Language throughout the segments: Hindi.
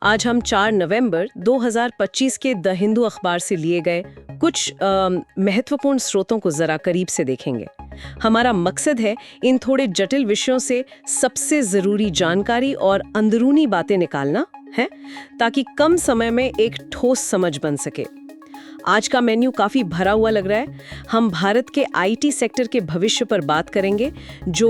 आज हम 4 नवंबर 2025 के द हिंदू अखबार से लिए गए कुछ महत्वपूर्ण स्रोतों को जरा करीब से देखेंगे। हमारा मकसद है इन थोड़े जटिल विषयों से सबसे जरूरी जानकारी और अंदरूनी बातें निकालना है, ताकि कम समय में एक ठोस समझ बन सके। आज का मेन्यू काफ़ी भरा हुआ लग रहा है। हम भारत के आईटी सेक्टर के भविष्य पर बात करेंगे, जो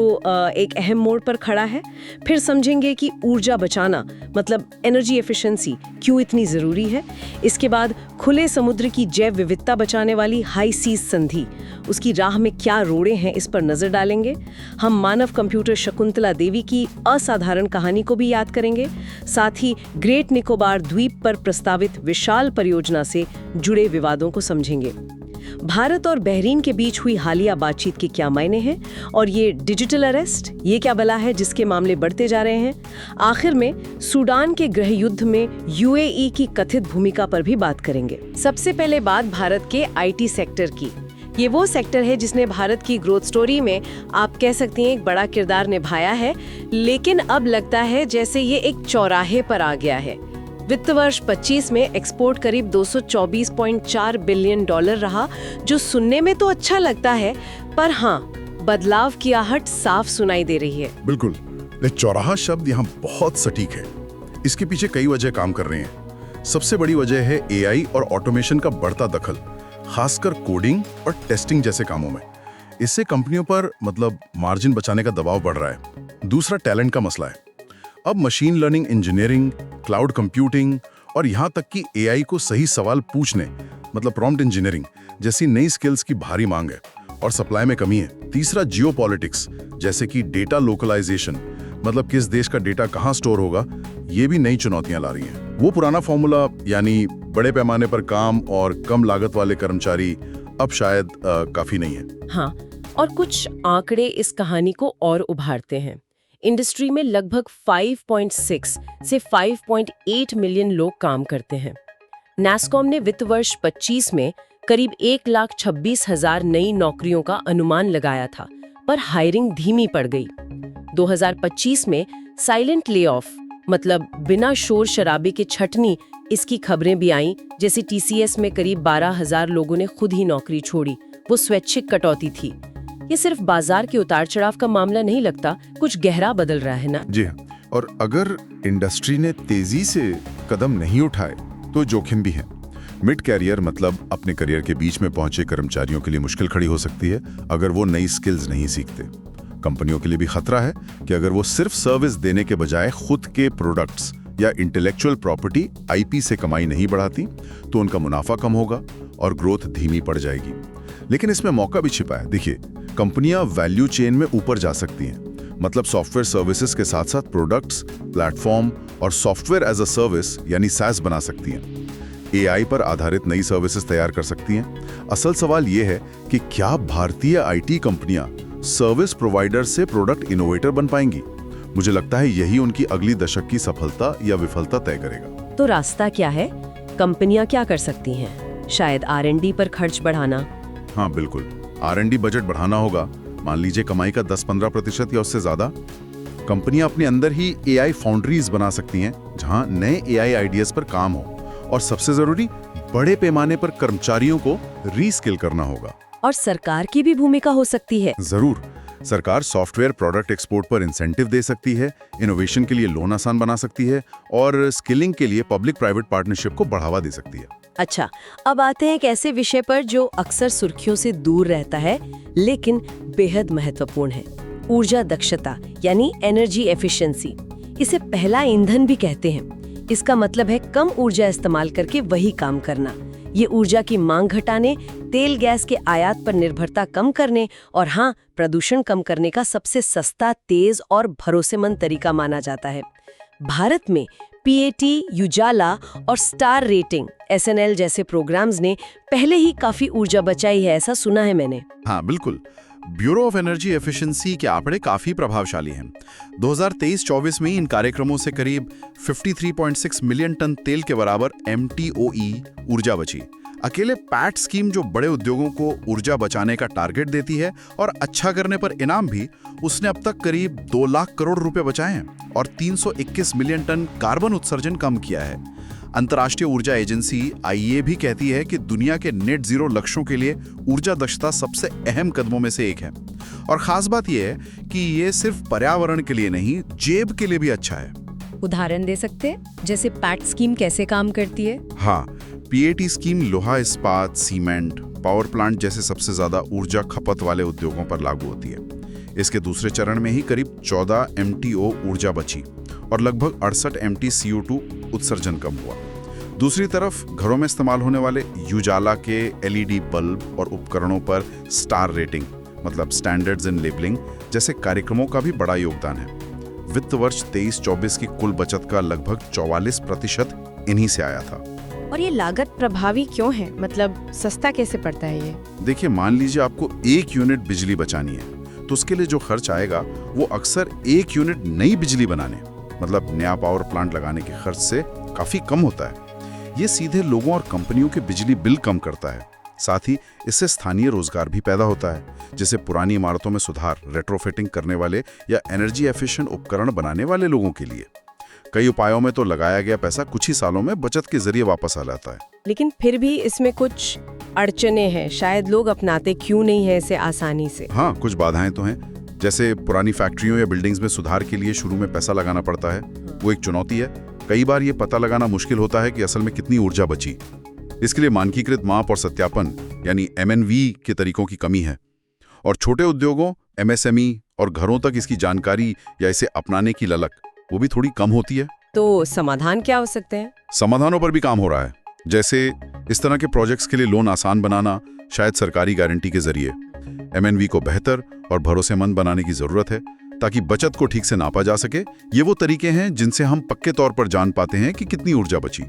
एक अहम मोड़ पर खड़ा है। फिर समझेंगे कि ऊर्जा बचाना मतलब एनर्जी एफिशिएंसी क्यों इतनी ज़रूरी है। इसके बाद खुले समुद्र की जैव विविधता बचाने वाली हाई सीज संधि, उसकी राह में क्या रोड़े हैं, इस पर नज़र डालेंगे। हम मानव कंप्यूटर शकुंतला देवी की असाधारण कहानी को भी याद करेंगे। साथ ही ग्रेट निकोबार द्वीप पर प्रस्तावित विशाल परियोजना से जुड़े विवादों को समझेंगे। भारत और बहरीन के बीच हुई हालिया बातचीत के क्या मायने हैं, और ये डिजिटल अरेस्ट, ये क्या बला है जिसके मामले बढ़ते जा रहे हैं। आखिर में सूडान के गृह युद्ध में यूएई की कथित भूमिका पर भी बात करेंगे। सबसे पहले बात भारत के आईटी सेक्टर की। ये वो सेक्टर है जिसने भारत की ग्रोथ स्टोरी में आप कह सकती हैं एक बड़ा किरदार निभाया है, लेकिन अब लगता है जैसे ये एक चौराहे पर आ गया है। वित्त वर्ष 25 में एक्सपोर्ट करीब $224.4 बिलियन रहा, जो सुनने में तो अच्छा लगता है, पर हाँ, बदलाव की आहट साफ सुनाई दे रही है। बिल्कुल, ये चौराहा शब्द यहाँ बहुत सटीक है। इसके पीछे कई वजह काम कर रहे हैं। सबसे बड़ी वजह है एआई और ऑटोमेशन का बढ़ता दखल, खासकर कोडिंग और टेस्टिंग जैसे कामों में। इससे कंपनियों पर मार्जिन बचाने का दबाव बढ़ रहा है। दूसरा टैलेंट का मसला है। अब machine learning engineering, cloud computing और यहाँ तक कि एआई को सही सवाल पूछने प्रॉम्प्ट इंजीनियरिंग जैसी नई स्किल्स की भारी मांग है और सप्लाई में कमी है। तीसरा जियोपॉलिटिक्स, जैसे कि डेटा लोकलाइजेशन, किस देश का डेटा कहाँ स्टोर होगा, ये भी नई चुनौतियां ला रही हैं। वो पुराना फॉर्मूला, यानी बड़े पैमाने पर काम और कम लागत वाले कर्मचारी, अब शायद काफी नहीं है। हाँ, और कुछ आंकड़े इस कहानी को और उभारते हैं। इंडस्ट्री में लगभग 5.6 से 5.8 मिलियन लोग काम करते हैं। नैस्कॉम ने वित्त वर्ष 25 में करीब 1,26,000 नई नौकरियों का अनुमान लगाया था, पर हायरिंग धीमी पड़ गई। 2025 में साइलेंट लेऑफ, बिना शोर शराबे के छटनी, इसकी खबरें भी आईं, जैसे टीसीएस में करीब 12,000 लोगों ने खुद ही नौकरी छोड़ी। वो स्वैच्छिक कटौती थी। ये सिर्फ बाजार के उतार चढ़ाव का मामला नहीं लगता, कुछ गहरा बदल रहा है ना। जी हाँ, और अगर इंडस्ट्री ने तेजी से कदम नहीं उठाए तो जोखिम भी है। मिड कैरियर अपने करियर के बीच में पहुंचे कर्मचारियों के लिए मुश्किल खड़ी हो सकती है अगर वो नई स्किल्स नहीं सीखते। कंपनियों के लिए भी खतरा है कि अगर वो सिर्फ सर्विस देने के बजाय खुद के प्रोडक्ट्स या इंटेलेक्चुअल प्रॉपर्टी आईपी से कमाई नहीं बढ़ाती तो उनका मुनाफा कम होगा और ग्रोथ धीमी पड़ जाएगी। लेकिन इसमें मौका भी छिपा है। देखिए, कंपनियां वैल्यू चेन में ऊपर जा सकती हैं, सॉफ्टवेयर सर्विसेज के साथ साथ प्रोडक्ट्स, प्लेटफॉर्म और सॉफ्टवेयर एज अ सर्विस यानी SaaS बना सकती हैं। एआई पर आधारित नई सर्विसेज तैयार कर सकती हैं। असल सवाल यह है कि क्या भारतीय आईटी कंपनियां सर्विस प्रोवाइडर से प्रोडक्ट इनोवेटर बन पाएंगी? मुझे लगता है यही उनकी अगली दशक की सफलता या विफलता तय करेगा। तो रास्ता क्या है? कंपनियां क्या कर सकती हैं? शायद R&D पर खर्च बढ़ाना। हाँ बिल्कुल, R&D बजट बढ़ाना होगा। मान लीजिए कमाई का 10-15% या उससे ज्यादा। कंपनियां अपने अंदर ही एआई फाउंड्रीज बना सकती हैं, जहां नए एआई आइडियाज पर काम हो, और सबसे जरूरी, बड़े पैमाने पर कर्मचारियों को रीस्किल करना होगा। और सरकार की भी भूमिका हो सकती है। जरूर, सरकार सॉफ्टवेयर प्रोडक्ट एक्सपोर्ट पर इंसेंटिव दे सकती है, इनोवेशन के लिए लोन आसान बना सकती है और स्किलिंग के लिए पब्लिक प्राइवेट पार्टनरशिप को बढ़ावा दे सकती है। अच्छा, अब आते हैं एक ऐसे विषय पर जो अक्सर सुर्खियों से दूर रहता है, लेकिन बेहद महत्वपूर्ण है। ऊर्जा दक्षता यानी एनर्जी एफिशिएंसी। इसे पहला ईंधन भी कहते हैं। इसका मतलब है कम ऊर्जा इस्तेमाल करके वही काम करना। ये ऊर्जा की मांग घटाने, तेल गैस के आयात पर निर्भरता कम करने और हाँ, प्रदूषण कम करने का सबसे सस्ता, तेज और भरोसेमंद तरीका माना जाता है। भारत में पीएटी, उजाला और स्टार रेटिंग SNL जैसे प्रोग्राम्स ने पहले ही काफी ऊर्जा बचाई है, ऐसा सुना है मैंने। हाँ बिल्कुल, ब्यूरो ऑफ एनर्जी एफिशिएंसी के आंकड़े काफी प्रभावशाली हैं। 2023-24 में इन कार्यक्रमों से करीब 53.6 मिलियन टन तेल के बराबर MTOE ऊर्जा बची। अकेले पैट स्कीम जो बड़े उद्योगों को ऊर्जा बचाने का टारगेट देती है और अच्छा करने पर इनाम भी, उसने अब तक करीब 2 लाख करोड़ रुपए बचाए हैं और 321 मिलियन टन कार्बन उत्सर्जन कम किया है। अंतर्राष्ट्रीय ऊर्जा एजेंसी IEA भी कहती है कि दुनिया के नेट जीरो लक्ष्यों के लिए ऊर्जा दक्षता सबसे अहम कदमों में से एक है। और खास बात यह है कि ये सिर्फ पर्यावरण के लिए नहीं, जेब के लिए भी अच्छा है। उदाहरण दे सकते हैं, जैसे पैट स्कीम कैसे काम करती है? हाँ, PAT स्कीम लोहा इस्पात, सीमेंट, पावर प्लांट जैसे सबसे ज्यादा ऊर्जा खपत वाले उद्योगों पर लागू होती है। इसके दूसरे चरण में ही करीब 14 MTO ऊर्जा बची और लगभग 68 MT CO2 उत्सर्जन कम हुआ। दूसरी तरफ घरों में इस्तेमाल होने वाले उजाला के LED बल्ब और उपकरणों पर स्टार रेटिंग, मतलब स्टैंडर्ड्स इन लेबलिंग जैसे कार्यक्रमों का भी बड़ा योगदान है। वित्त वर्ष 23-24 की कुल बचत का लगभग 44% इन्हीं से आया था। और ये लागत प्रभावी क्यों है? मतलब सस्ता कैसे पड़ता है ये? देखिए, मान लीजिए आपको 1 यूनिट बिजली बचानी है, तो उसके लिए जो खर्च आएगा वो अक्सर 1 यूनिट नई बिजली बनाने, मतलब नया पावर प्लांट लगाने के खर्च से काफी कम होता है। ये सीधे लोगों और कंपनियों के बिजली बिल कम करता है। साथ ही इससे स्थानीय रोजगार भी पैदा होता है, जैसे पुरानी इमारतों में सुधार, रेट्रोफिटिंग करने वाले या एनर्जी एफिशिएंट उपकरण बनाने वाले लोगों के लिए। कई उपायों में तो लगाया गया पैसा कुछ ही सालों में बचत के जरिए वापस आ जाता है। लेकिन फिर भी इसमें कुछ अड़चने हैं, शायद लोग अपनाते क्यों नहीं है इसे आसानी से? हाँ, कुछ बाधाएं तो हैं, जैसे पुरानी फैक्ट्रियों या बिल्डिंग्स में सुधार के लिए शुरू में पैसा लगाना पड़ता है, वो एक चुनौती है। कई बार ये पता लगाना मुश्किल होता है कि असल में कितनी ऊर्जा बची। इसके लिए मानकीकृत माप और सत्यापन यानी MNV के तरीकों की कमी है। और छोटे उद्योगों, MSME और घरों तक इसकी जानकारी या इसे अपनाने की ललक, वो भी थोड़ी कम होती है। तो समाधान क्या हो सकते हैं? समाधानों पर भी काम हो रहा है, जैसे इस तरह के प्रोजेक्ट्स के लिए लोन आसान बनाना, शायद सरकारी गारंटी के जरिए। MNV को बेहतर और भरोसेमंद बनाने की जरूरत है ताकि बचत को ठीक से नापा जा सके। ये वो तरीके हैं जिनसे हम पक्के तौर पर जान पाते हैं कि कितनी ऊर्जा बची।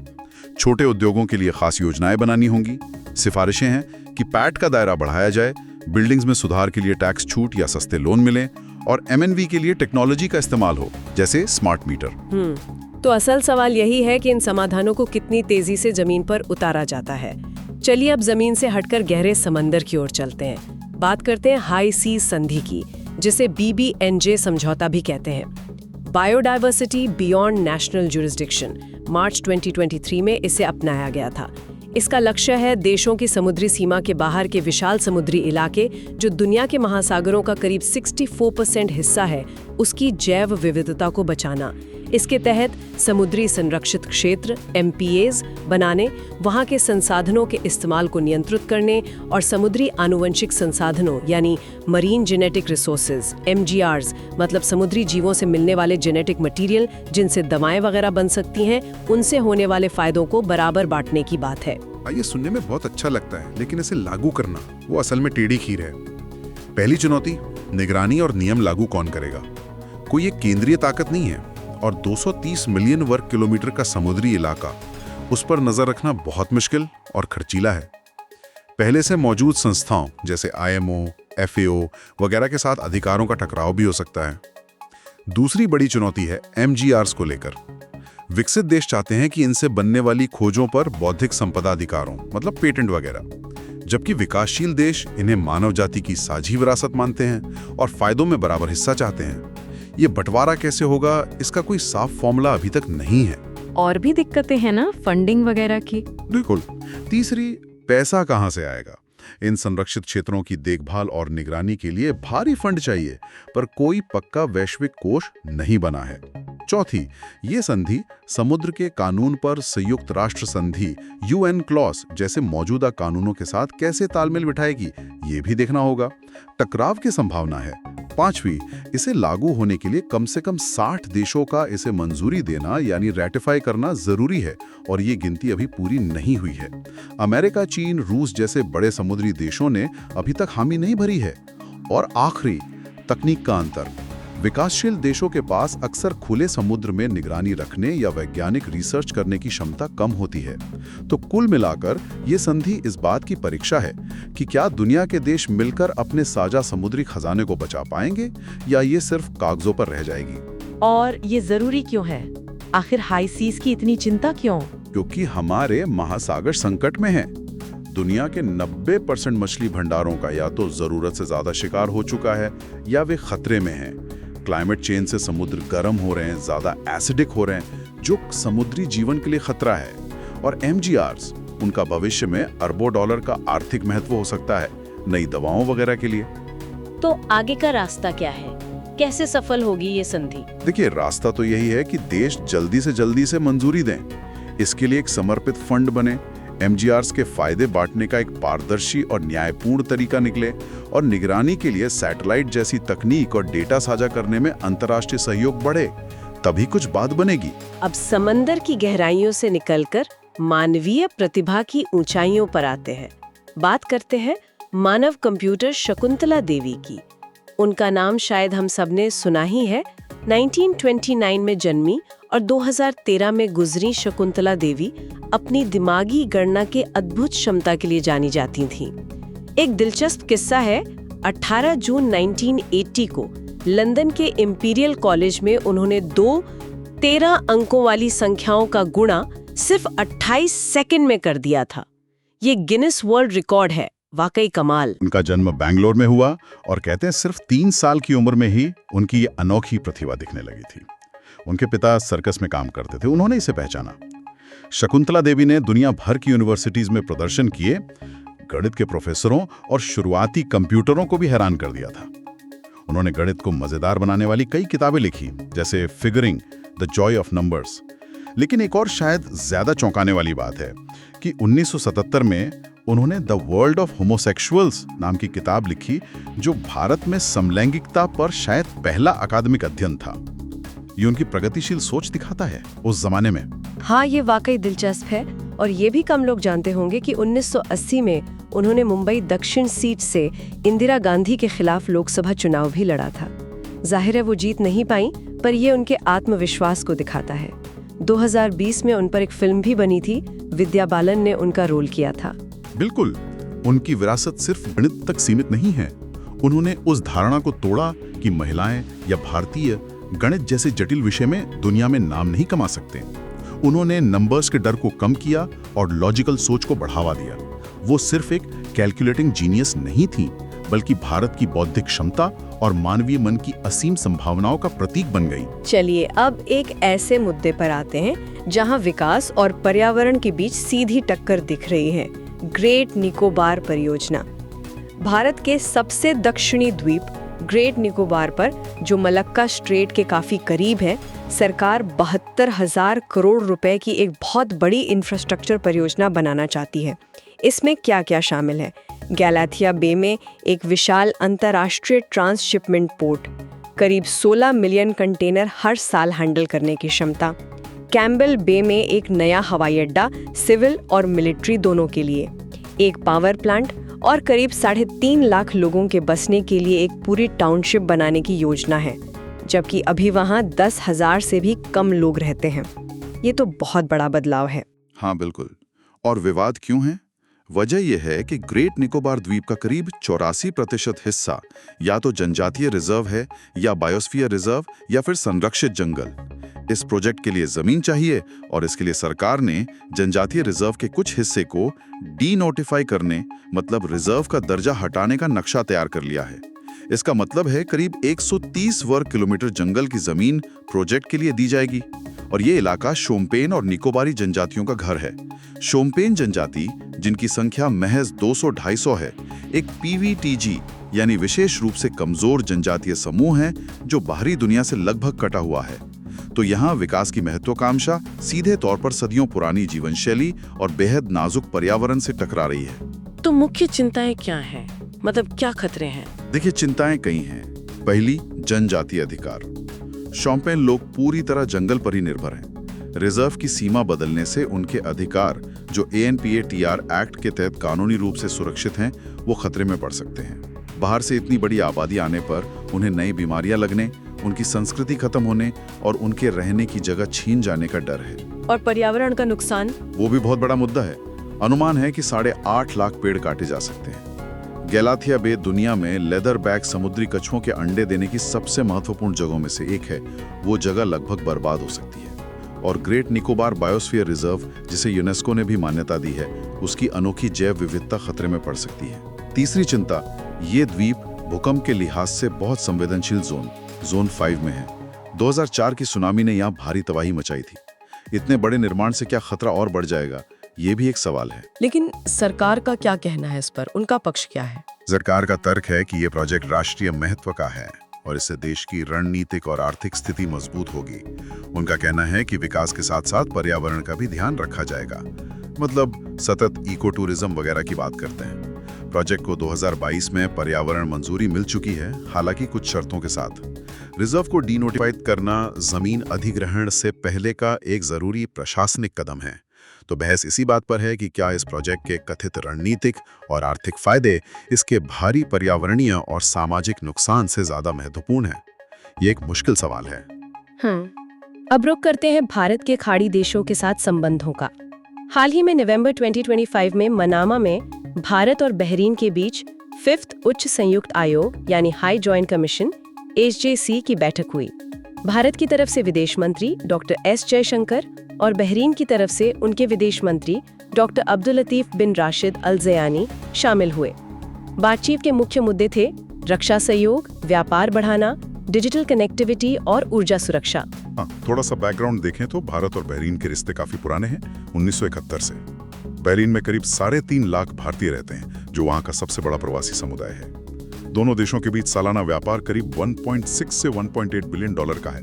छोटे उद्योगों के लिए खास योजनाएं बनानी होंगी। सिफारिशें हैं कि पैट का दायरा बढ़ाया जाए, बिल्डिंग्स में सुधार के लिए टैक्स छूट या सस्ते लोन मिलें और MNV के लिए टेक्नोलॉजी का इस्तेमाल हो, जैसे स्मार्ट मीटर। तो असल सवाल यही है कि इन समाधानों को कितनी तेजी से जमीन पर उतारा जाता है। चलिए अब जमीन से हटकर गहरे समंदर की ओर चलते हैं। बात करते हैं हाई सी संधि की, जिसे BBNJ समझौता भी कहते हैं। बायोडायवर्सिटी बियॉन्ड नेशनल जुरिस्डिक्शन, मार्च 2023 में इसे अपनाया गया था। इसका लक्ष्य है देशों की समुद्री सीमा के बाहर के विशाल समुद्री इलाके, जो दुनिया के महासागरों का करीब 64% हिस्सा है, उसकी जैव विविधता को बचाना। इसके तहत समुद्री संरक्षित क्षेत्र MPAs बनाने, वहाँ के संसाधनों के इस्तेमाल को नियंत्रित करने और समुद्री आनुवंशिक संसाधनों यानी मरीन जेनेटिक रिसोर्सेज MGRs, मतलब समुद्री जीवों से मिलने वाले जेनेटिक मटेरियल जिनसे दवाएं वगैरह बन सकती हैं, उनसे होने वाले फायदों को बराबर बांटने की बात है। ये सुनने में बहुत अच्छा लगता है, लेकिन इसे लागू करना वो असल में टेढ़ी खीर है। पहली चुनौती, निगरानी और नियम लागू कौन करेगा? कोई एक केंद्रीय ताकत नहीं है और 230 मिलियन वर्ग किलोमीटर का समुद्री इलाका, उस पर नजर रखना बहुत मुश्किल और खर्चीला है। पहले से मौजूद संस्थाओं जैसे IMO, FAO वगैरह के साथ अधिकारों का टकराव भी हो सकता है। दूसरी बड़ी चुनौती है MGRs को लेकर। विकसित देश चाहते हैं कि इनसे बनने वाली खोजों पर बौद्धिक संपदा अधिकारों, मतलब पेटेंट वगैरह, जबकि विकासशील देश इन्हें मानव जाति की साझी विरासत मानते हैं और फायदों में बराबर हिस्सा चाहते हैं। ये बंटवारा कैसे होगा, इसका कोई साफ फॉर्मूला अभी तक नहीं है। और भी दिक्कतें हैं ना, फंडिंग वगैरह की? बिल्कुल। तीसरी, पैसा कहाँ से आएगा? इन संरक्षित क्षेत्रों की देखभाल और निगरानी के लिए भारी फंड चाहिए, पर कोई पक्का वैश्विक कोष नहीं बना है। चौथी, ये संधि समुद्र के कानून पर संयुक्त राष्ट्र संधि UN क्लॉज जैसे मौजूदा कानूनों के साथ कैसे तालमेल बिठाएगी, ये भी देखना होगा। टकराव की संभावना है। पांचवी, इसे लागू होने के लिए कम से कम 60 देशों का इसे मंजूरी देना यानी रैटिफाई करना जरूरी है और ये गिनती अभी पूरी नहीं हुई है। अमेरिका, चीन, रूस जैसे बड़े समुद्री देशों ने अभी तक हामी नहीं भरी है। और आखिरी, तकनीक का अंतर। विकासशील देशों के पास अक्सर खुले समुद्र में निगरानी रखने या वैज्ञानिक रिसर्च करने की क्षमता कम होती है। तो कुल मिलाकर ये संधि इस बात की परीक्षा है कि क्या दुनिया के देश मिलकर अपने साझा समुद्री खजाने को बचा पाएंगे या ये सिर्फ कागजों पर रह जाएगी। और ये जरूरी क्यों है? आखिर हाई सीज की इतनी चिंता क्यों? क्योंकि हमारे महासागर संकट में हैं। दुनिया के 90% मछली भंडारों का या तो जरूरत से ज्यादा शिकार हो चुका है या वे खतरे में हैं। क्लाइमेट चेंज से समुद्र गर्म हो रहे हैं, ज्यादा एसिडिक हो रहे हैं, जो समुद्री जीवन के लिए खतरा है। और MGRs, उनका भविष्य में अरबों डॉलर का आर्थिक महत्व हो सकता है, नई दवाओं वगैरह के लिए। तो आगे का रास्ता क्या है? कैसे सफल होगी ये संधि? देखिए, रास्ता तो यही है कि देश जल्दी से मंजूरी दें। इसके लिए एक समर्पित फंड बने, MGRs के फायदे बांटने का एक पारदर्शी और न्यायपूर्ण तरीका निकले, और निगरानी के लिए सैटेलाइट जैसी तकनीक और डेटा साझा करने में अंतर्राष्ट्रीय सहयोग बढ़े, तभी कुछ बात बनेगी। अब समंदर की गहराइयों से निकलकर मानवीय प्रतिभा की ऊंचाइयों पर आते हैं। बात करते हैं मानव कंप्यूटर शकुंतला देवी की। उनका नाम शायद हम सबने सुना ही है। 1929 में जन्मी और 2013 में गुजरी शकुंतला देवी अपनी दिमागी गणना के अद्भुत क्षमता के लिए जानी जाती थीं। एक दिलचस्प किस्सा है, 18 जून 1980 को लंदन के इंपीरियल कॉलेज में उन्होंने 13 अंकों वाली संख्याओं का गुणा सिर्फ 28 सेकंड में कर दिया था। ये गिनेस वर्ल्ड रिकॉर्ड है, वाकई कमाल। उनका जन्म बैंगलोर में हुआ और कहते हैं सिर्फ 3 साल की उम्र में ही उनकी ये अनोखी प्रतिभा दिखने लगी थी। उनके पिता सर्कस में काम करते थे, उन्होंने इसे पहचाना। शकुंतला देवी ने दुनिया भर की यूनिवर्सिटीज में प्रदर्शन किए, गणित के प्रोफेसरों और शुरुआती कंप्यूटरों को भी हैरान कर दिया था। उन्होंने गणित को मजेदार बनाने वाली कई किताबें लिखी, जैसे figuring the Joy of numbers. लेकिन एक और शायद ज्यादा चौंकाने वाली बात है कि 1977 में उन्होंने द वर्ल्ड ऑफ होमोसेक्सुअल्स नाम की किताब लिखी, जो भारत में समलैंगिकता पर शायद पहला अकादमिक अध्ययन था। ये उनकी प्रगतिशील सोच दिखाता है उस जमाने में। हाँ, ये वाकई दिलचस्प है। और ये भी कम लोग जानते होंगे कि 1980 में उन्होंने मुंबई दक्षिण सीट से इंदिरा गांधी के खिलाफ लोकसभा चुनाव भी लड़ा था। जाहिर है वो जीत नहीं पाई, पर ये उनके आत्मविश्वास को दिखाता है। 2020 में उन पर एक फिल्म भी बनी थी, विद्या बालन ने उनका रोल किया था। बिल्कुल, उनकी विरासत सिर्फ गणित तक सीमित नहीं है। उन्होंने उस धारणा को तोड़ा कि महिलाएं या भारतीय गणित जैसे जटिल विषय में दुनिया में नाम नहीं कमा सकते। उन्होंने नंबर्स के डर को कम किया और लॉजिकल सोच को बढ़ावा दिया। वो सिर्फ एक कैलकुलेटिंग जीनियस नहीं थी, बल्कि भारत की बौद्धिक क्षमता और मानवीय मन की असीम संभावनाओं का प्रतीक बन गई। चलिए अब एक ऐसे मुद्दे पर आते हैं जहां विकास और पर्यावरण के बीच सीधी टक्कर दिख रही है। ग्रेट निकोबार परियोजना। भारत के सबसे दक्षिणी द्वीप ग्रेट निकोबार पर, जो मलक्का स्ट्रेट के काफी करीब है, सरकार 72,000 करोड़ रुपए की एक बहुत बड़ी इंफ्रास्ट्रक्चर परियोजना बनाना चाहती है। इसमें क्या क्या शामिल है? गैलाथिया बे में एक विशाल अंतर्राष्ट्रीय ट्रांसशिपमेंट पोर्ट, करीब 16 मिलियन कंटेनर हर साल हैंडल करने की क्षमता। कैम्बल बे में एक नया हवाई अड्डा, सिविल और मिलिट्री दोनों के लिए, एक पावर प्लांट और करीब 3.5 लाख लोगों के बसने के लिए एक पूरी टाउनशिप बनाने की योजना है, जबकि अभी वहाँ 10,000 से भी कम लोग रहते हैं। ये तो बहुत बड़ा बदलाव है। हाँ बिल्कुल। और विवाद क्यों है? वजह यह है कि ग्रेट निकोबार द्वीप का करीब 84% हिस्सा या तो जनजातीय रिजर्व है, या बायोस्फीयर रिजर्व, या फिर संरक्षित जंगल। इस प्रोजेक्ट के लिए जमीन चाहिए और इसके लिए सरकार ने जनजातीय रिजर्व के कुछ हिस्से को डी नोटिफाई करने, मतलब रिजर्व का दर्जा हटाने का नक्शा तैयार कर लिया है। इसका मतलब है करीब 130 वर्ग किलोमीटर जंगल की जमीन प्रोजेक्ट के लिए दी जाएगी। और ये इलाका शोम्पेन और निकोबारी जनजातियों का घर है। शोम्पेन जनजाति, जिनकी संख्या महज 200-250 है, एक PVTG यानी विशेष रूप से कमजोर जनजातीय समूह है, जो बाहरी दुनिया से लगभग कटा हुआ है। तो यहाँ विकास की महत्वाकांक्षा सीधे तौर पर सदियों पुरानी जीवन शैली और बेहद नाजुक पर्यावरण से टकरा रही है। तो मुख्य चिंताएं क्या हैं? मतलब क्या खतरे हैं? देखिए, चिंताएं कई हैं। पहली, जनजातीय अधिकार। शोम्पेन लोग पूरी तरह जंगल पर ही निर्भर हैं। रिजर्व की सीमा बदलने से उनके अधिकार, जो ANPATR एक्ट के तहत कानूनी रूप से सुरक्षित हैं, वो खतरे में पड़ सकते हैं। बाहर से इतनी बड़ी आबादी आने पर उन्हें नई बीमारियां लगने, उनकी संस्कृति खत्म होने और उनके रहने की जगह छीन जाने का डर है। और पर्यावरण का नुकसान? वो भी बहुत बड़ा मुद्दा है। अनुमान है कि 8.5 लाख पेड़ काटे जा सकते हैं। गैलाथिया बे दुनिया में लेदर बैक समुद्री कछुओं के अंडे देने की सबसे महत्वपूर्ण जगहों में से एक है। वो जगह लगभग बर्बाद हो सकती है। और ग्रेट निकोबार बायोस्फीयर रिजर्व, जिसे यूनेस्को ने भी मान्यता दी है, उसकी अनोखी जैव विविधता खतरे में पड़ सकती है। तीसरी चिंता, ये द्वीप भूकंप के लिहाज से बहुत संवेदनशील जोन 5 में है। 2004 की सुनामी ने यहाँ भारी तबाही मचाई थी। इतने बड़े निर्माण से क्या खतरा और बढ़ जाएगा, ये भी एक सवाल है। लेकिन सरकार का क्या कहना है इस पर? उनका पक्ष क्या है? सरकार का तर्क है कि ये प्रोजेक्ट राष्ट्रीय महत्व का है और इससे देश की रणनीतिक और आर्थिक स्थिति मजबूत होगी। उनका कहना है कि विकास के साथ साथ पर्यावरण का भी ध्यान रखा जाएगा, मतलब सतत इको टूरिज्म वगैरह की बात करते हैं। प्रोजेक्ट को 2022 में पर्यावरण मंजूरी मिल चुकी है, हालांकि कुछ शर्तों के साथ। रिजर्व को डीनोटिफाइड करना जमीन अधिग्रहण से पहले का एक जरूरी प्रशासनिक कदम है। तो बहस इसी बात पर है कि क्या इस प्रोजेक्ट के कथित रणनीतिक और आर्थिक फायदे इसके भारी पर्यावरणीय और सामाजिक नुकसान से ज्यादा महत्वपूर्ण है। ये एक मुश्किल सवाल है। अब रुक करते हैं भारत के खाड़ी देशों के साथ संबंधों का। हाल ही में नवंबर 2025 में मनामा में भारत और बहरीन के बीच 5th उच्च संयुक्त आयोग यानी हाई जॉइंट कमीशन HJC की बैठक हुई। भारत की तरफ से विदेश मंत्री डॉक्टर S जयशंकर और बहरीन की तरफ से उनके विदेश मंत्री डॉक्टर अब्दुल लतीफ बिन राशिद अल ज़यानी शामिल हुए। बातचीत के मुख्य मुद्दे थे रक्षा सहयोग, व्यापार बढ़ाना, डिजिटल कनेक्टिविटी और ऊर्जा सुरक्षा। थोड़ा सा बैकग्राउंड देखें तो भारत और बहरीन के रिश्ते काफी पुराने हैं, 1971 से। बहरीन में करीब 3.5 लाख भारतीय रहते हैं, जो वहाँ का सबसे बड़ा प्रवासी समुदाय है। दोनों देशों के बीच सालाना व्यापार करीब 1.6 से 1.8 बिलियन डॉलर का है।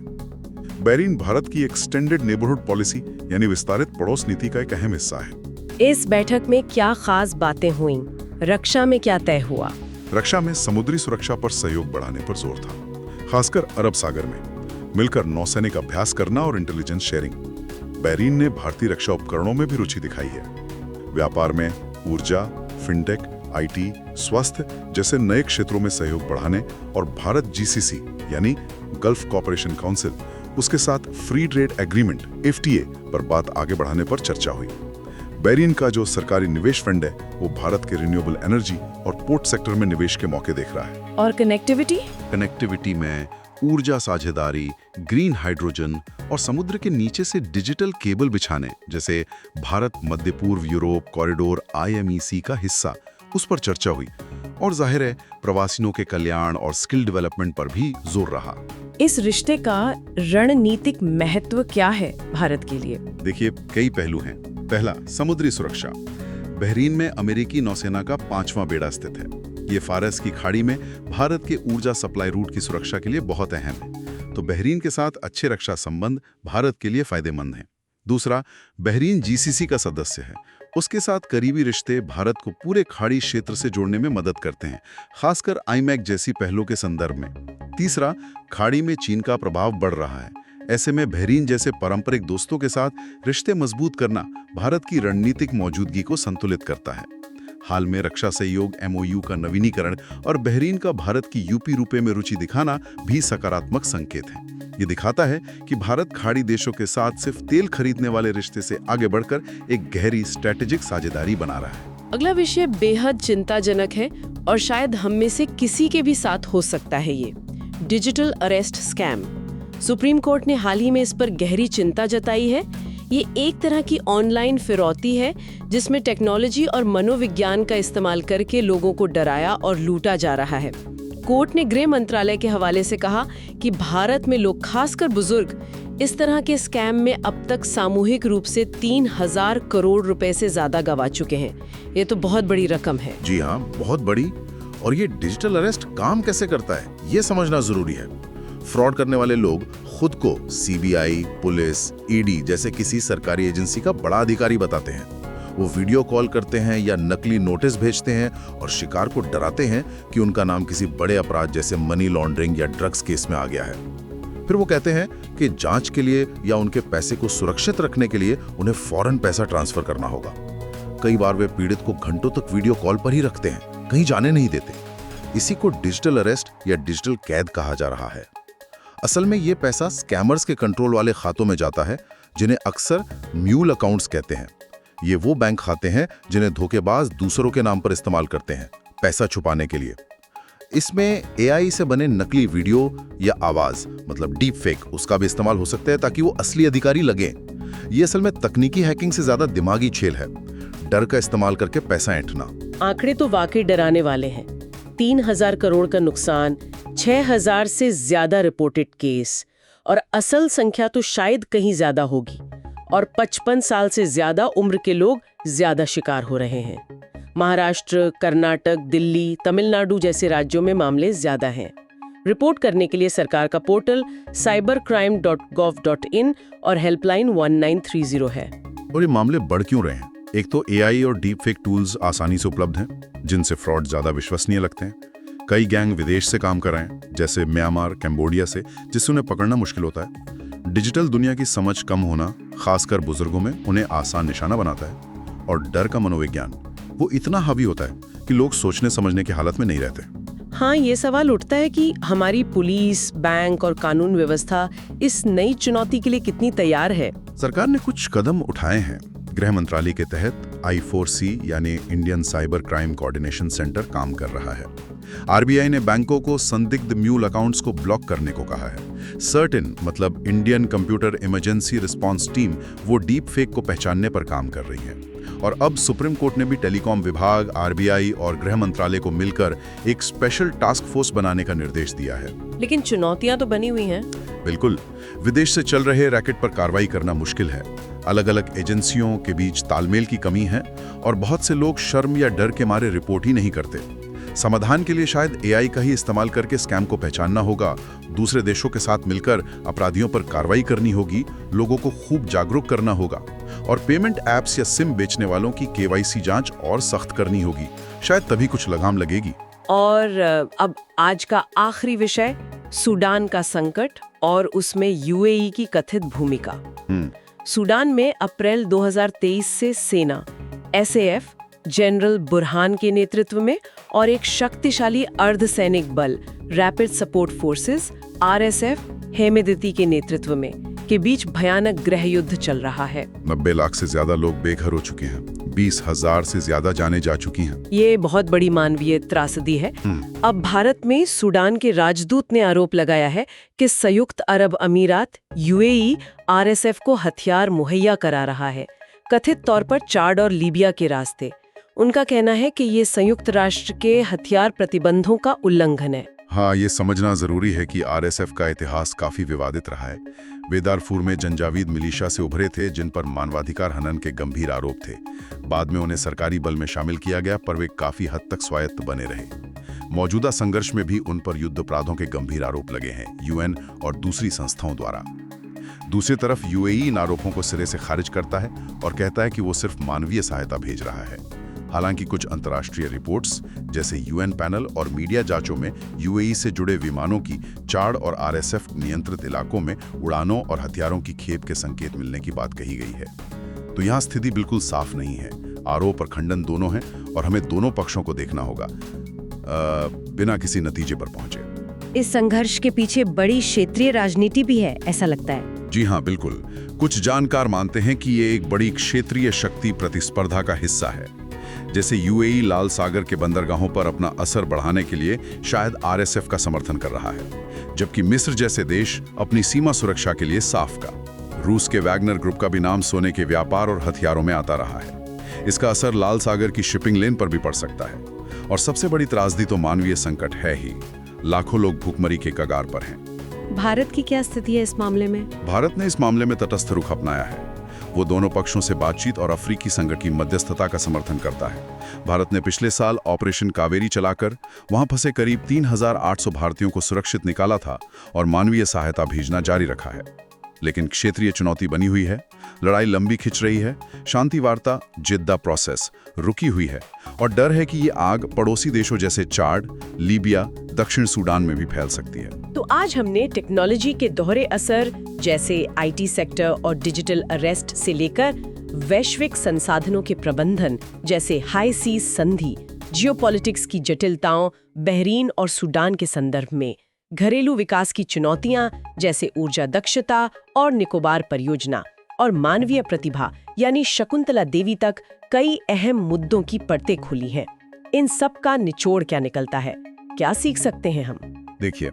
बहरीन भारत की एक्सटेंडेड नेबरहुड पॉलिसी यानी विस्तारित पड़ोस नीति का एक अहम हिस्सा है। इस बैठक में क्या खास बातें हुईं? रक्षा में क्या तय हुआ? रक्षा में समुद्री सुरक्षा पर सहयोग बढ़ाने पर जोर था, खासकर अरब सागर में मिलकर नौसैनिक अभ्यास करना और इंटेलिजेंस शेयरिंग। बहरीन ने भारतीय रक्षा उपकरणों में भी रुचि दिखाई है। व्यापार में ऊर्जा, फिनटेक, IT, स्वास्थ्य जैसे नए क्षेत्रों में सहयोग बढ़ाने और भारत GCC यानी गल्फ कोऑपरेशन काउंसिल, उसके साथ फ्री ट्रेड एग्रीमेंट FTA पर बात आगे बढ़ाने पर चर्चा हुई। बहरीन का जो सरकारी निवेश फंड है वो भारत के रिन्यूएबल एनर्जी और पोर्ट सेक्टर में निवेश के मौके देख रहा है। और कनेक्टिविटी में ऊर्जा साझेदारी, ग्रीन हाइड्रोजन और समुद्र के नीचे से डिजिटल केबल बिछाने जैसे भारत मध्य पूर्व यूरोप कॉरिडोर IMEC का हिस्सा, उस पर चर्चा हुई। और जाहिर है प्रवासियों के कल्याण और स्किल डेवलपमेंट पर भी जोर रहा। इस रिश्ते का रणनीतिक महत्व क्या है भारत के लिए? देखिए, कई पहलू हैं। पहला, समुद्री सुरक्षा। बहरीन में अमेरिकी नौसेना का 5वां बेड़ा स्थित है। ये फारस की खाड़ी में भारत के ऊर्जा सप्लाई रूट की सुरक्षा के लिए बहुत अहम है। तो बहरीन के साथ अच्छे रक्षा संबंध भारत के लिए फायदेमंद हैं। दूसरा, बहरीन GCC का सदस्य है। उसके साथ करीबी रिश्ते भारत को पूरे खाड़ी क्षेत्र से जोड़ने में मदद करते हैं, खासकर IMEC जैसी पहलों के संदर्भ में। तीसरा, खाड़ी में चीन का प्रभाव बढ़ रहा है। ऐसे में बहरीन जैसे पारंपरिक दोस्तों के साथ रिश्ते मजबूत करना भारत की रणनीतिक मौजूदगी को संतुलित करता है। हाल में रक्षा सहयोग MOU का नवीनीकरण और बहरीन का भारत की UP रुपए में रुचि दिखाना भी सकारात्मक संकेत है। ये दिखाता है कि भारत खाड़ी देशों के साथ सिर्फ तेल खरीदने वाले रिश्ते से आगे बढ़कर एक गहरी स्ट्रेटेजिक साझेदारी बना रहा है। अगला विषय बेहद चिंताजनक है और शायद हम में से किसी के भी साथ हो सकता है। ये digital arrest scam. Supreme court ने हाल ही में इस पर गहरी चिंता जताई है। ये एक तरह की ऑनलाइन फिरौती है जिसमें टेक्नोलॉजी और मनोविज्ञान का इस्तेमाल करके लोगों को डराया और लूटा जा रहा है। कोर्ट ने गृह मंत्रालय के हवाले से कहा कि भारत में लोग, खासकर बुजुर्ग, इस तरह के स्कैम में अब तक सामूहिक रूप से 3000 करोड़ रुपए से ज्यादा गंवा चुके हैं। ये तो बहुत बड़ी रकम है। जी हाँ, बहुत बड़ी। और ये डिजिटल अरेस्ट काम कैसे करता है, ये समझना जरूरी है। फ्रॉड करने वाले लोग खुद को CBI, पुलिस, ED जैसे किसी सरकारी एजेंसी का बड़ा अधिकारी बताते हैं। वो वीडियो कॉल करते हैं या नकली नोटिस भेजते हैं और शिकार को डराते हैं कि उनका नाम किसी बड़े अपराध जैसे मनी लॉन्ड्रिंग या ड्रग्स केस में आ गया है। फिर वो कहते हैं कि जांच के लिए या उनके पैसे को सुरक्षित रखने के लिए उन्हें फौरन पैसा ट्रांसफर करना होगा। कई बार वे पीड़ित को घंटों तक वीडियो कॉल पर ही रखते हैं, कहीं जाने नहीं देते। इसी को डिजिटल अरेस्ट या डिजिटल कैद कहा जा रहा है। असल में ये पैसा स्कैमर्स के कंट्रोल वाले खातों में जाता है, जिन्हें अक्सर म्यूल अकाउंट्स कहते हैं। ये वो बैंक खाते हैं जिन्हें धोखेबाज दूसरों के नाम पर इस्तेमाल करते हैं पैसा छुपाने के लिए। इसमें एआई से बने नकली वीडियो या आवाज मतलब डीप फेक उसका भी इस्तेमाल हो सकता है ताकि वो असली अधिकारी लगे। ये असल में तकनीकी हैकिंग से ज्यादा दिमागी खेल है, डर का इस्तेमाल करके पैसा ऐंठना। आंकड़े तो वाकई डराने वाले हैं। 3000 करोड़ का नुकसान, 6000 से ज्यादा रिपोर्टेड केस, और असल संख्या तो शायद कहीं ज्यादा होगी। और 55 साल से ज्यादा उम्र के लोग ज्यादा शिकार हो रहे हैं। महाराष्ट्र, कर्नाटक, दिल्ली, तमिलनाडु जैसे राज्यों में मामले ज्यादा हैं। रिपोर्ट करने के लिए सरकार का पोर्टल cybercrime.gov.in और हेल्पलाइन 1930 है। और ये मामले बढ़ क्यों रहे हैं? एक तो एआई और डीप फेक टूल्स आसानी से उपलब्ध हैं, जिनसे फ्रॉड ज्यादा विश्वसनीय लगते हैं। कई गैंग विदेश से काम कर रहे हैं, जैसे म्यांमार, कैम्बोडिया से, जिससे उन्हें पकड़ना मुश्किल होता है। डिजिटल दुनिया की समझ कम होना, खासकर बुजुर्गों में, उन्हें आसान निशाना बनाता है। और डर का मनोविज्ञान वो इतना हावी होता है कि लोग सोचने समझने की हालत में नहीं रहते। हाँ, ये सवाल उठता है कि हमारी पुलिस, बैंक और कानून व्यवस्था इस नई चुनौती के लिए कितनी तैयार है। सरकार ने कुछ कदम उठाए हैं। गृह मंत्रालय के तहत I4C यानी Indian cyber crime coordination centre काम कर रहा है। आरबीआई ने बैंकों को संदिग्ध म्यूल अकाउंट्स को ब्लॉक करने को कहा है। सर्टेन मतलब Indian computer emergency response team वो डीप फेक को पहचानने पर काम कर रही है। और अब सुप्रीम कोर्ट ने भी टेलीकॉम विभाग, आरबीआई और गृह मंत्रालय को मिलकर एक स्पेशल टास्क फोर्स बनाने का निर्देश दिया है। लेकिन चुनौतियां तो बनी हुई हैं। बिल्कुल, विदेश से चल रहे रैकेट पर कार्रवाई करना मुश्किल है। अलग अलग एजेंसियों के बीच तालमेल की कमी है और बहुत से लोग शर्म या डर के मारे रिपोर्ट ही नहीं करते। समाधान के लिए शायद एआई का ही इस्तेमाल करके स्कैम को पहचानना होगा, दूसरे देशों के साथ मिलकर अपराधियों पर कार्रवाई करनी होगी, लोगों को खूब जागरूक करना होगा और पेमेंट ऐप्स या सिम बेचने वालों की केवाईसी जांच और सख्त करनी होगी। शायद तभी कुछ लगाम लगेगी। और अब आज का आखिरी विषय, सूडान का संकट और उसमें यूएई की कथित भूमिका। सूडान में अप्रैल 2023 से सेना, एसएएफ, जनरल बुरहान के नेतृत्व में और एक शक्तिशाली अर्धसैनिक बल, रैपिड सपोर्ट फोर्सेस, आरएसएफ, हेमेदिती के नेतृत्व में के बीच भयानक गृह युद्ध चल रहा है। 90 लाख से ज्यादा लोग बेघर हो चुके हैं, 20,000 से ज्यादा जानें जा चुकी हैं। ये बहुत बड़ी मानवीय त्रासदी है। अब भारत में सूडान के राजदूत ने आरोप लगाया है कि संयुक्त अरब अमीरात, यूएई, आरएसएफ को हथियार मुहैया करा रहा है, कथित तौर पर चाड और लीबिया के रास्ते। उनका कहना है कि ये संयुक्त राष्ट्र के हथियार प्रतिबंधों का उल्लंघन है। हाँ, ये समझना जरूरी है कि आरएसएफ का इतिहास काफी विवादित रहा है। वे दारफूर में जनजावीद मिलिशिया से उभरे थे, जिन पर मानवाधिकार हनन के गंभीर आरोप थे। बाद में उन्हें सरकारी बल में शामिल किया गया, पर वे काफी हद तक स्वायत्त बने रहे। मौजूदा संघर्ष में भी उन पर युद्ध अपराधों के गंभीर आरोप लगे हैं, यूएन और दूसरी संस्थाओं द्वारा। दूसरी तरफ यूएई इन आरोपों को सिरे से खारिज करता है और कहता है कि वो सिर्फ मानवीय सहायता भेज रहा है। हालांकि कुछ अंतर्राष्ट्रीय रिपोर्ट्स जैसे यूएन पैनल और मीडिया जांचों में यूएई से जुड़े विमानों की चाड और आरएसएफ नियंत्रित इलाकों में उड़ानों और हथियारों की खेप के संकेत मिलने की बात कही गई है। तो यहाँ स्थिति बिल्कुल साफ नहीं है। आरोप और खंडन दोनों हैं और हमें दोनों पक्षों को देखना होगा बिना किसी नतीजे पर पहुंचे। इस संघर्ष के पीछे बड़ी क्षेत्रीय राजनीति भी है, ऐसा लगता है। जी हाँ, बिल्कुल। कुछ जानकार मानते हैं कि ये एक बड़ी क्षेत्रीय शक्ति प्रतिस्पर्धा का हिस्सा है। जैसे यूएई लाल सागर के बंदरगाहों पर अपना असर बढ़ाने के लिए शायद आरएसएफ का समर्थन कर रहा है, जबकि मिस्र जैसे देश अपनी सीमा सुरक्षा के लिए साफ का। रूस के वैगनर ग्रुप का भी नाम सोने के व्यापार और हथियारों में आता रहा है। इसका असर लाल सागर की शिपिंग लेन पर भी पड़ सकता है। और सबसे बड़ी त्रासदी तो मानवीय संकट है ही। लाखों लोग भूखमरी के कगार पर हैं। भारत की क्या स्थिति है इस मामले में? भारत ने इस मामले में तटस्थ रुख अपनाया है। वो दोनों पक्षों से बातचीत और अफ्रीकी संघ की मध्यस्थता का समर्थन करता है। भारत ने पिछले साल ऑपरेशन कावेरी चलाकर वहां फंसे करीब 3,800 भारतीयों को सुरक्षित निकाला था और मानवीय सहायता भेजना जारी रखा है। लेकिन क्षेत्रीय चुनौती बनी हुई है। लड़ाई लंबी खिंच रही है। शांति वार्ता जिद्दा प्रोसेस रुकी हुई है और डर है कि ये आग पड़ोसी देशों जैसे चाड, लीबिया, दक्षिण सूडान में भी फैल सकती है। तो आज हमने टेक्नोलॉजी के दोहरे असर जैसे आईटी सेक्टर और डिजिटल अरेस्ट से लेकर वैश्विक संसाधनों के प्रबंधन जैसे हाई सीज संधि, जियोपॉलिटिक्स की जटिलताओं बहरीन और सूडान के संदर्भ में, घरेलू विकास की चुनौतियां जैसे ऊर्जा दक्षता और निकोबार परियोजना, और मानवीय प्रतिभा यानी शकुंतला देवी तक कई अहम मुद्दों की परतें खुली हैं। इन सब का निचोड़ क्या निकलता है? क्या सीख सकते हैं हम? देखिए,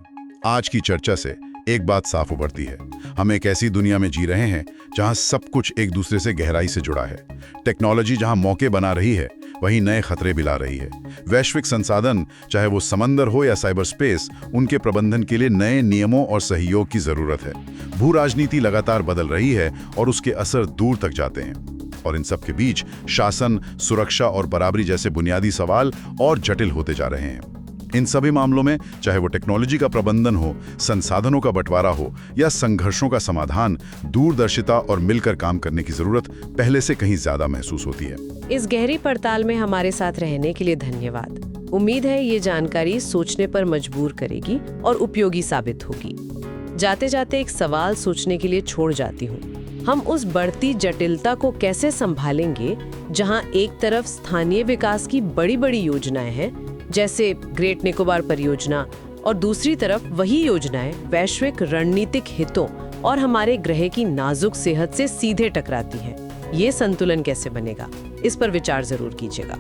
आज की चर्चा से एक बात साफ उभरती है। हम एक ऐसी दुनिया में जी रहे हैं जहां सब कुछ एक दूसरे से गहराई से जुड़ा है। टेक्नोलॉजी जहां मौके बना रही है, वहीं नए खतरे भी ला रही है। वैश्विक संसाधन, चाहे वो समंदर हो या साइबर स्पेस, उनके प्रबंधन के लिए नए नियमों और सहयोग की जरूरत है। भू राजनीति लगातार बदल रही है और उसके असर दूर तक जाते हैं। और इन सब के बीच शासन, सुरक्षा और बराबरी जैसे बुनियादी सवाल और जटिल होते जा रहे हैं। इन सभी मामलों में, चाहे वो टेक्नोलॉजी का प्रबंधन हो, संसाधनों का बंटवारा हो या संघर्षों का समाधान, दूरदर्शिता और मिलकर काम करने की जरूरत पहले से कहीं ज्यादा महसूस होती है। इस गहरी पड़ताल में हमारे साथ रहने के लिए धन्यवाद। उम्मीद है ये जानकारी सोचने पर मजबूर करेगी और उपयोगी साबित होगी। जाते जाते एक सवाल सोचने के लिए छोड़ जाती हूँ। हम उस बढ़ती जटिलता को कैसे संभालेंगे जहाँ एक तरफ स्थानीय विकास की बड़ी बड़ी योजनाएं हैं, जैसे ग्रेट निकोबार परियोजना, और दूसरी तरफ वही योजनाएं वैश्विक रणनीतिक हितों और हमारे ग्रह की नाजुक सेहत से सीधे टकराती हैं। ये संतुलन कैसे बनेगा, इस पर विचार जरूर कीजिएगा।